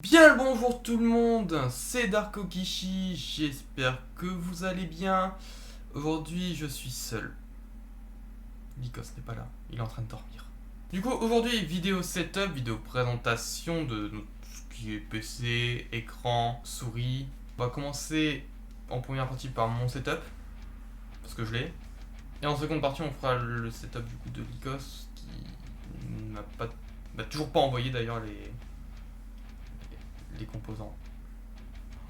Bien le bonjour tout le monde, c'est Darko Kishi, j'espère que vous allez bien. Aujourd'hui je suis seul. Lycos n'est pas là, il est en train de dormir. Du coup aujourd'hui vidéo setup, vidéo présentation de tout ce qui est PC, écran, souris. On va commencer en première partie par mon setup, parce que je l'ai. Et en seconde partie on fera le setup du coup de Lycos qui m'a toujours pas envoyé d'ailleurs les composants.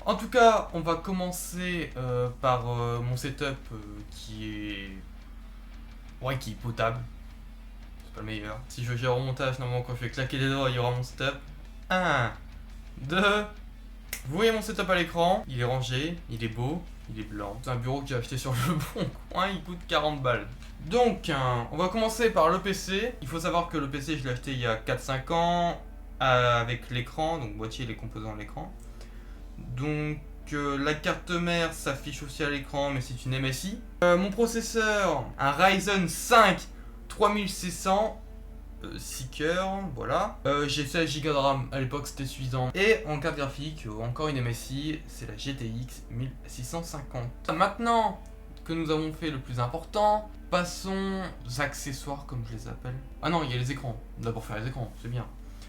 En tout cas, on va commencer par mon setup qui est potable. C'est pas le meilleur. Si je gère au montage, normalement quand je vais claquer les doigts, il y aura mon setup. 1, 2. Vous voyez mon setup à l'écran. Il est rangé, il est beau, il est blanc. C'est un bureau que j'ai acheté sur le bon coin, il coûte 40 balles. Donc, on va commencer par le PC. Il faut savoir que le PC, je l'ai acheté il y a 4-5 ans avec l'écran, donc boîtier et les composants à l'écran. Donc la carte mère s'affiche aussi à l'écran, mais c'est une MSI. Mon processeur, un Ryzen 5 3600, 6 cœurs, voilà. J'ai 16 Go de RAM, à l'époque c'était suffisant. Et en carte graphique, encore une MSI, c'est la GTX 1650. Maintenant que nous avons fait le plus important, passons aux accessoires comme je les appelle. Ah non, il y a les écrans. D'abord faire les écrans, c'est bien.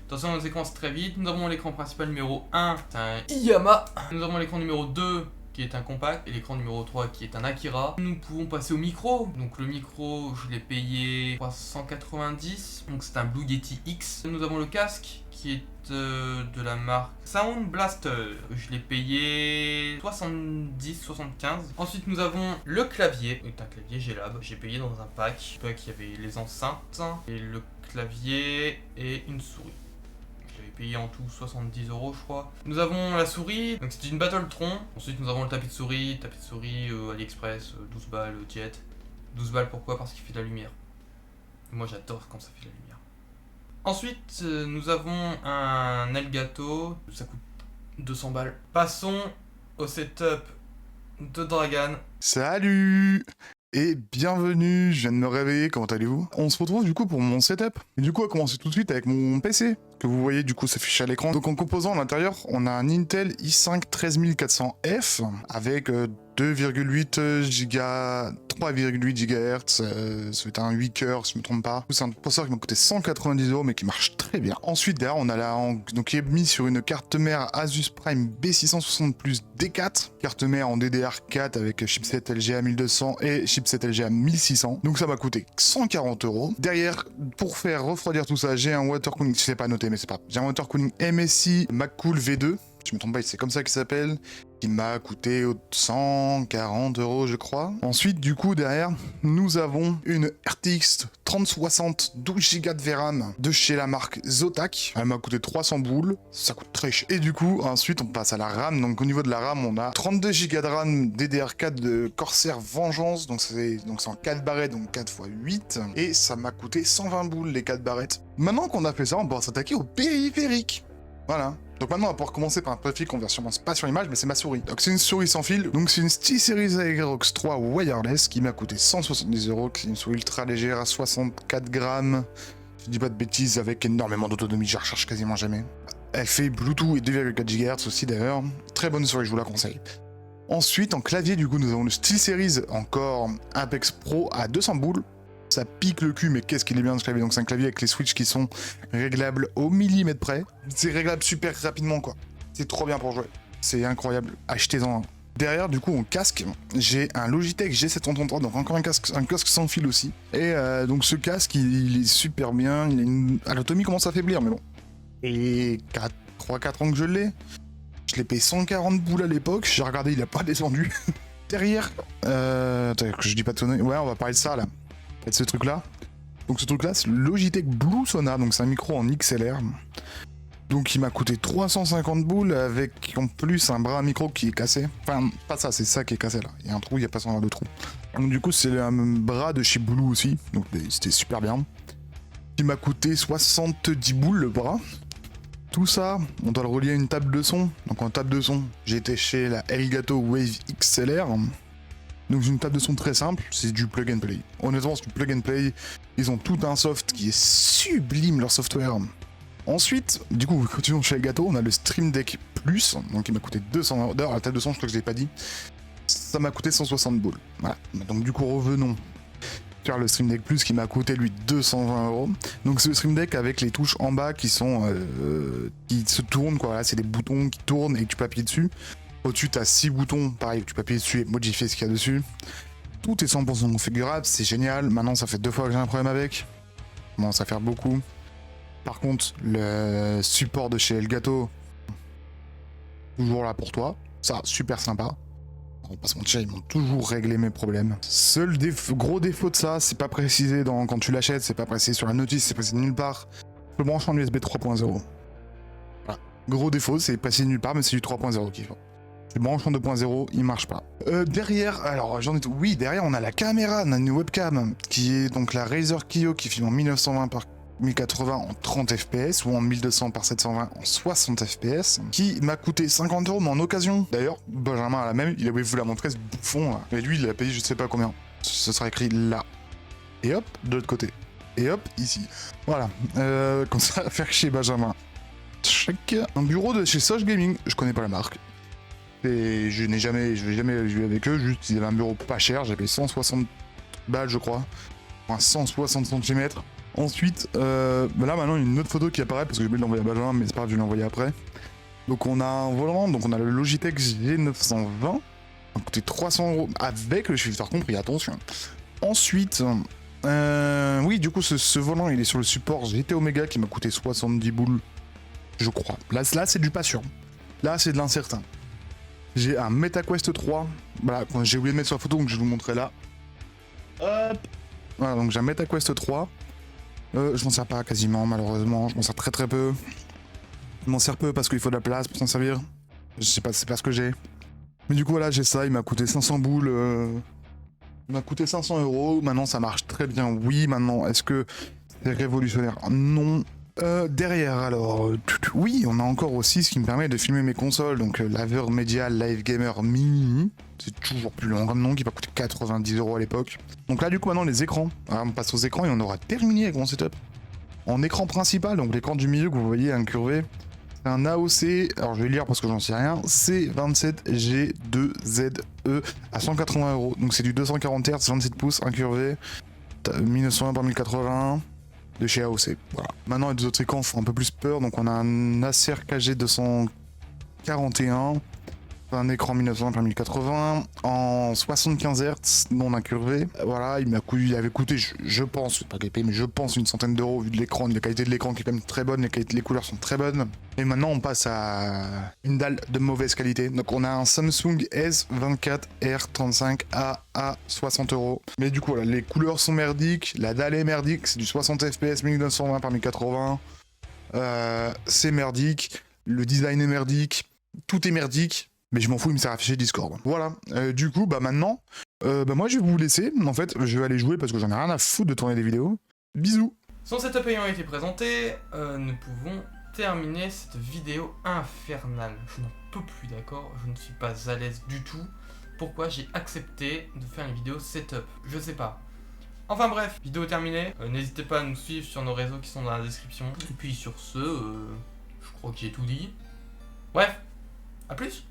Attention, nos écrans c'est très vite. Nous avons l'écran principal numéro 1, c'est un Iyama. Nous avons l'écran numéro 2 qui est un compact et l'écran numéro 3 qui est un Akira. Nous pouvons passer au micro. Donc le micro, je l'ai payé 390. Donc c'est un Blue Yeti X. Nous avons le casque qui est de la marque Sound Blaster. Je l'ai payé 70-75. Ensuite nous avons le clavier. C'est un clavier G-Lab. J'ai payé dans un pack. Il y avait les enceintes et le clavier et une souris. J'avais payé en tout 70 € je crois. Nous avons la souris, donc c'est une Battletron. Ensuite nous avons le tapis de souris AliExpress, 12 balles Jet. 12 balles pourquoi? Parce qu'il fait de la lumière. Moi j'adore quand ça fait de la lumière. Ensuite nous avons un Elgato, ça coûte 200 balles. Passons au setup de Dragan. Salut et bienvenue, je viens de me réveiller, comment allez-vous? On se retrouve du coup pour mon setup. Et du coup on va commencer tout de suite avec mon PC, que vous voyez du coup s'affiche à l'écran. Donc en composant à l'intérieur, on a un Intel i5 13400F avec 2,8 Go, 3,8 GHz, c'est un 8 cœurs si je me trompe pas. C'est un processeur qui m'a coûté 190 € mais qui marche très bien. Ensuite derrière on a donc qui est mis sur une carte mère Asus Prime B660 Plus D4, carte mère en DDR4 avec chipset LGA 1200 et chipset LGA 1600. Donc ça m'a coûté 140 €. Derrière, pour faire refroidir tout ça, j'ai un water cooling, je sais pas noter mais c'est pas grave. J'ai un water cooling MSI McCool V2. Je me trompe pas, c'est comme ça qu'il s'appelle, qui m'a coûté 140 € je crois. Ensuite du coup derrière, nous avons une RTX 3060 12 Go de VRAM de chez la marque Zotac. Elle m'a coûté 300 boules, ça coûte très cher. Et du coup ensuite on passe à la RAM, donc au niveau de la RAM on a 32 Go de RAM DDR4 de Corsair Vengeance, donc c'est en 4 barrettes, donc 4 x 8, et ça m'a coûté 120 boules les 4 barrettes. Maintenant qu'on a fait ça, on va s'attaquer au périphérique. Voilà. Donc maintenant, on va pouvoir commencer par un périphérique qu'on verra sûrement pas sur l'image, mais c'est ma souris. Donc c'est une souris sans fil. Donc c'est une SteelSeries Aerox 3 wireless qui m'a coûté 170 €. C'est une souris ultra légère à 64 grammes. Je dis pas de bêtises, avec énormément d'autonomie, je la recharge quasiment jamais. Elle fait Bluetooth et 2,4 GHz aussi d'ailleurs. Très bonne souris, je vous la conseille. Ensuite, en clavier, du coup, nous avons le SteelSeries encore Apex Pro à 200 boules. Ça pique le cul, mais qu'est-ce qu'il est bien ce clavier. Donc c'est un clavier avec les switches qui sont réglables au millimètre près. C'est réglable super rapidement quoi. C'est trop bien pour jouer. C'est incroyable. Achetez-en un. Derrière du coup en casque, j'ai un Logitech G733, donc encore un casque sans fil aussi. Et donc ce casque il est super bien. L'autonomie commence à faiblir mais bon. Et 3-4 ans que je l'ai. Je l'ai payé 140 boules à l'époque. J'ai regardé, il a pas descendu. Derrière, attends, que je dis pas de conneries. Ouais, on va parler de ça là. De ce truc là. Donc ce truc là c'est le Logitech Blue Sona, donc c'est un micro en XLR. Donc il m'a coûté 350 boules avec en plus un bras à micro qui est cassé. Enfin pas ça, c'est ça qui est cassé là. Il y a un trou, il n'y a pas son de trou. Donc du coup c'est un bras de chez Blue aussi, donc c'était super bien. Il m'a coûté 70 boules le bras. Tout ça, on doit le relier à une table de son. Donc en table de son, j'ai été chez la Elgato Wave XLR. Donc une table de son très simple, c'est du plug and play. Honnêtement c'est du plug and play, ils ont tout un soft qui est sublime leur software. Ensuite, du coup, continuons chez Elgato, on a le Stream Deck Plus, donc il m'a coûté 200 €. D'ailleurs, la table de son, je crois que je l'ai pas dit. Ça m'a coûté 160 boules. Voilà. Donc du coup, revenons faire le Stream Deck Plus qui m'a coûté lui 220 €. Donc c'est le Stream Deck avec les touches en bas qui sont qui se tournent quoi. Là, c'est des boutons qui tournent et que tu peux appuyer dessus. Au-dessus, tu as 6 boutons, pareil, tu peux appuyer dessus et modifier ce qu'il y a dessus. Tout est 100% configurable, c'est génial. Maintenant, ça fait 2 fois que j'ai un problème avec. Ça commence à faire beaucoup. Par contre, le support de chez Elgato, toujours là pour toi. Ça, super sympa. On va pas se mentir, ils m'ont toujours réglé mes problèmes. Seul gros défaut de ça, c'est pas précisé quand tu l'achètes, c'est pas précisé sur la notice, c'est précisé nulle part. Le branche en USB 3.0. Voilà. Gros défaut, c'est précisé nulle part, mais c'est du 3.0 qui fait. Le branche en 2.0, il marche pas. Derrière, alors j'en ai tout. Oui, derrière on a la caméra, on a une webcam qui est donc la Razer Kiyo qui filme en 1920 par 1080 en 30 fps ou en 1200 par 720 en 60 fps qui m'a coûté 50 € mais en occasion. D'ailleurs, Benjamin a la même, il avait voulu la montrer ce bouffon là. Mais lui il a payé je sais pas combien. Ce sera écrit là. Et hop, de l'autre côté. Et hop, ici. Voilà. Comme ça va faire chez Benjamin. Check. Un bureau de chez Soch Gaming, je connais pas la marque. Et je vais jamais jouer avec eux, juste ils avaient un bureau pas cher, j'ai payé 160 balles je crois. Enfin 160 cm. Ensuite, là maintenant il y a une autre photo qui apparaît parce que j'ai oublié de l'envoyer à Benjamin, mais c'est pas grave, je vais l'envoyer après. Donc on a un volant, donc on a le Logitech G920, ça a coûté 300 € avec le shifter compris, attention. Ensuite, oui du coup ce volant il est sur le support GT Omega qui m'a coûté 70 boules, je crois. Là c'est du pas sûr, là c'est de l'incertain. J'ai un MetaQuest 3, voilà, j'ai oublié de mettre sur la photo donc je vais vous montrer là. Hop. Voilà, donc j'ai un MetaQuest 3. Je m'en sers pas quasiment, malheureusement, je m'en sers très très peu. Je m'en sers peu parce qu'il faut de la place pour s'en servir. Je sais pas, c'est pas ce que j'ai. Mais du coup voilà, j'ai ça, il m'a coûté 500 boules. Il m'a coûté 500 €, maintenant ça marche très bien, oui, maintenant, est-ce que c'est révolutionnaire? Non. Derrière alors, oui, on a encore aussi ce qui me permet de filmer mes consoles, donc l'Aver Media Live Gamer Mini, c'est toujours plus long comme nom, qui m'a coûté 90 € à l'époque. Donc là du coup maintenant les écrans, alors, on passe aux écrans et on aura terminé avec mon setup. En écran principal, donc l'écran du milieu que vous voyez incurvé, c'est un AOC, alors je vais lire parce que j'en sais rien, C27G2ZE à 180 €, donc c'est du 240 Hz, 27 pouces, incurvé, 1920 par 1080. De chez AOC. Voilà. Maintenant, les autres écrans font un peu plus peur. Donc, on a un Acer KG 241, un écran 1920 par 1080 en 75 Hz non incurvé. Voilà, il avait coûté, je pense, pas GP, mais je pense une centaine d'euros vu de l'écran, la qualité de l'écran qui est quand même très bonne, les couleurs sont très bonnes. Et maintenant, on passe à une dalle de mauvaise qualité. Donc, on a un Samsung S24R35A à 60 €. Mais du coup, voilà, les couleurs sont merdiques, la dalle est merdique, c'est du 60 fps 1920 par 1080. C'est merdique, le design est merdique, tout est merdique. Mais je m'en fous, il me sert à afficher Discord. Voilà, du coup, maintenant, moi je vais vous laisser. En fait, je vais aller jouer parce que j'en ai rien à foutre de tourner des vidéos. Bisous. Son setup ayant été présenté, nous pouvons terminer cette vidéo infernale. Je n'en peux plus, d'accord? Je ne suis pas à l'aise du tout. Pourquoi j'ai accepté de faire une vidéo setup? Je sais pas. Enfin bref, vidéo terminée. N'hésitez pas à nous suivre sur nos réseaux qui sont dans la description. Et puis sur ce, je crois que j'ai tout dit. Bref, à plus.